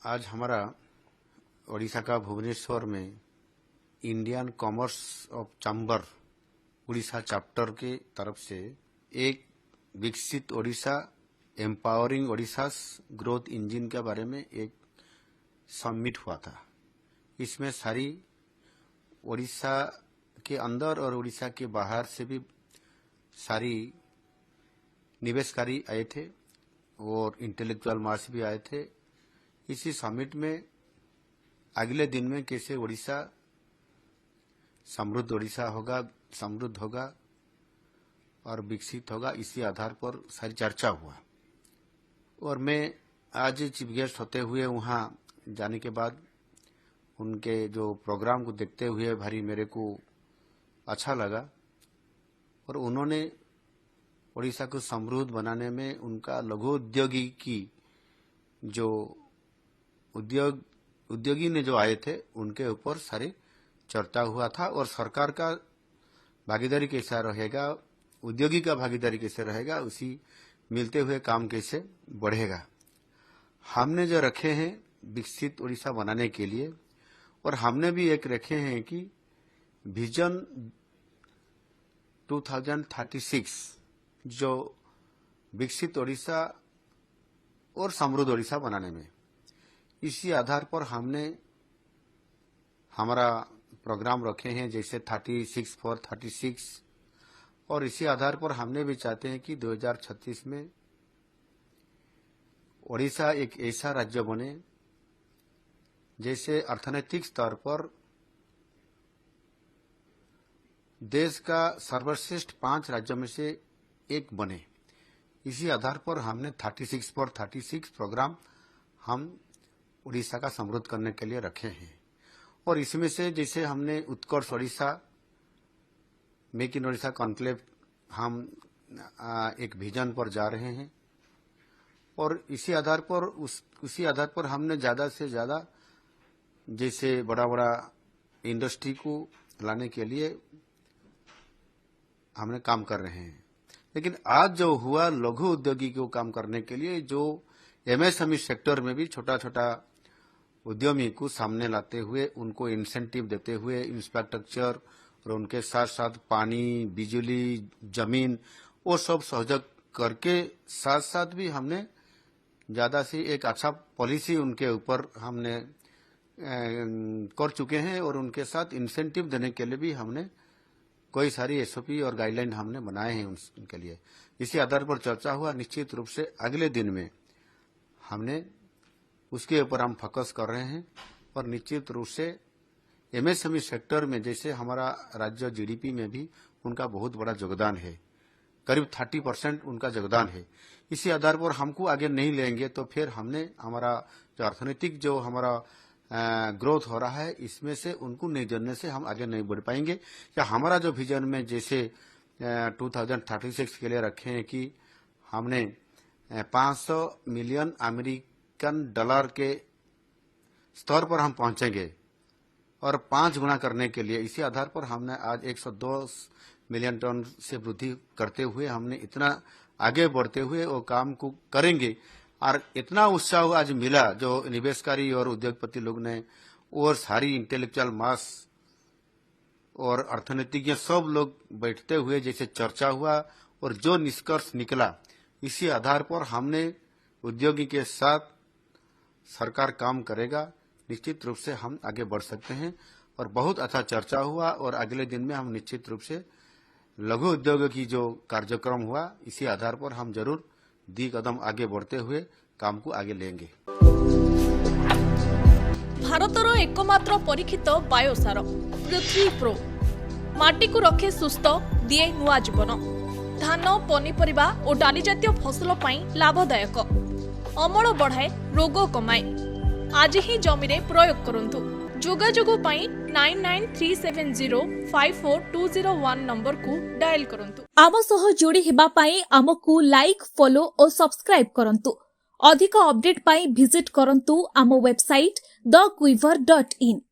आज हमारा ओडिशा का भुवनेश्वर में Indian commerce of chamber Orissa chapter के तरफ से एक विकसित Odisha empowering Odisha growth engine के बारे में एक समिट हुआ था। इसमें सारी ओडिशा के अंदर और ओडिशा के बाहर से भी सारी निवेशकारी आए थे और इंटेलेक्चुअल मास भी आए थे। इसी समिट में अगले दिन में कैसे ओडिशा समृद्ध होगा और विकसित होगा, इसी आधार पर सारी चर्चा हुआ। और मैं आज चीफ गेस्ट होते हुए वहां जाने के बाद उनके जो प्रोग्राम को देखते हुए भारी मेरे को अच्छा लगा। और उन्होंने ओडिशा को समृद्ध बनाने में उनका लघु उद्योगी की जो उद्योगी ने जो आए थे उनके ऊपर सारी चर्चा हुआ था। और सरकार का भागीदारी कैसा रहेगा, उद्योगी का भागीदारी कैसे रहेगा, उसी मिलते हुए काम कैसे बढ़ेगा। हमने जो रखे हैं विकसित ओडिशा बनाने के लिए, और हमने भी एक रखे हैं कि विजन 2036 जो विकसित ओडिशा और समृद्ध ओडिशा बनाने में, इसी आधार पर हमने हमारा प्रोग्राम रखे हैं जैसे 36 for 36। और इसी आधार पर हमने भी चाहते हैं कि 2036 में ओडिशा एक ऐसा राज्य बने जैसे अर्थनैतिक स्तर पर देश का सर्वश्रेष्ठ 5 राज्यों में से एक बने। इसी आधार पर हमने 36 for 36 प्रोग्राम हम उड़ीसा का समृद्ध करने के लिए रखे हैं। और इसमें से जैसे हमने Utkarsh Odisha, make in Odisha conclave, हम एक विजन पर जा रहे हैं। और इसी आधार पर हमने ज्यादा से ज्यादा जैसे बड़ा बड़ा इंडस्ट्री को लाने के लिए हमने काम कर रहे हैं। लेकिन आज जो हुआ लघु उद्योगी को काम करने के लिए, जो एमएसएमई सेक्टर में भी छोटा छोटा उद्यमी को सामने लाते हुए उनको इंसेंटिव देते हुए इंफ्रास्ट्रक्चर और उनके साथ साथ पानी, बिजली, जमीन वो सब सहयोग करके साथ साथ भी हमने ज्यादा से एक अच्छा पॉलिसी उनके ऊपर हमने कर चुके हैं। और उनके साथ इंसेंटिव देने के लिए भी हमने कोई सारी एसओपी और गाइडलाइन हमने बनाए हैं उनके लिए। इसी आधार पर चर्चा हुआ। निश्चित रूप से अगले दिन में हमने उसके ऊपर हम फोकस कर रहे हैं। और निश्चित रूप से एमएसएमई सेक्टर में जैसे हमारा राज्य जीडीपी में भी उनका बहुत बड़ा योगदान है, करीब 30% उनका योगदान है। इसी आधार पर हमको आगे नहीं लेंगे तो फिर हमने हमारा जो अर्थनैतिक जो हमारा ग्रोथ हो रहा है, इसमें से उनको नहीं जोड़ने से हम आगे नहीं बढ़ पाएंगे। या हमारा जो विजन में जैसे 2036 के लिए रखे हैं कि हमने 500 मिलियन अमेरिकन डॉलर के स्तर पर हम पहुंचेंगे और 5 गुना करने के लिए, इसी आधार पर हमने आज 102 मिलियन टन से वृद्धि करते हुए हमने इतना आगे बढ़ते हुए वो काम को करेंगे। और इतना उत्साह आज मिला जो निवेशकारी और उद्योगपति लोग ने, और सारी इंटेलेक्चुअल मास और अर्थनीतिज्ञ सब लोग बैठते हुए जैसे चर्चा हुआ और जो निष्कर्ष निकला, इसी आधार पर हमने उद्योगी के साथ सरकार काम करेगा। निश्चित रूप से हम आगे बढ़ सकते हैं। और बहुत अच्छा चर्चा हुआ। और अगले दिन में हम निश्चित रूप से लघु उद्योग की जो कार्यक्रम हुआ, इसी आधार पर हम जरूर 2 कदम आगे बढ़ते हुए काम को आगे लेंगे। भारतर एकमात्र परीक्षित बायोसार पृथ्वी प्रो माटी को रखे सुस्थ, दिए नुआ जीवन। धान, पनीपरिबा और डाली जातीय फसल पाई लाभदायक, अमल बढ़ाए, रोग कमाए। आज ही जमी रे प्रयोग करंतु। जोगाजोग पाई 9937054201 नंबर को डायल करंतु। आम सह जोड़ी हेबा पाई आमको लाइक, फॉलो और सब्सक्राइब करंतु। अधिक अपडेट पाई विजिट करंतु आम वेबसाइट thequiver.in।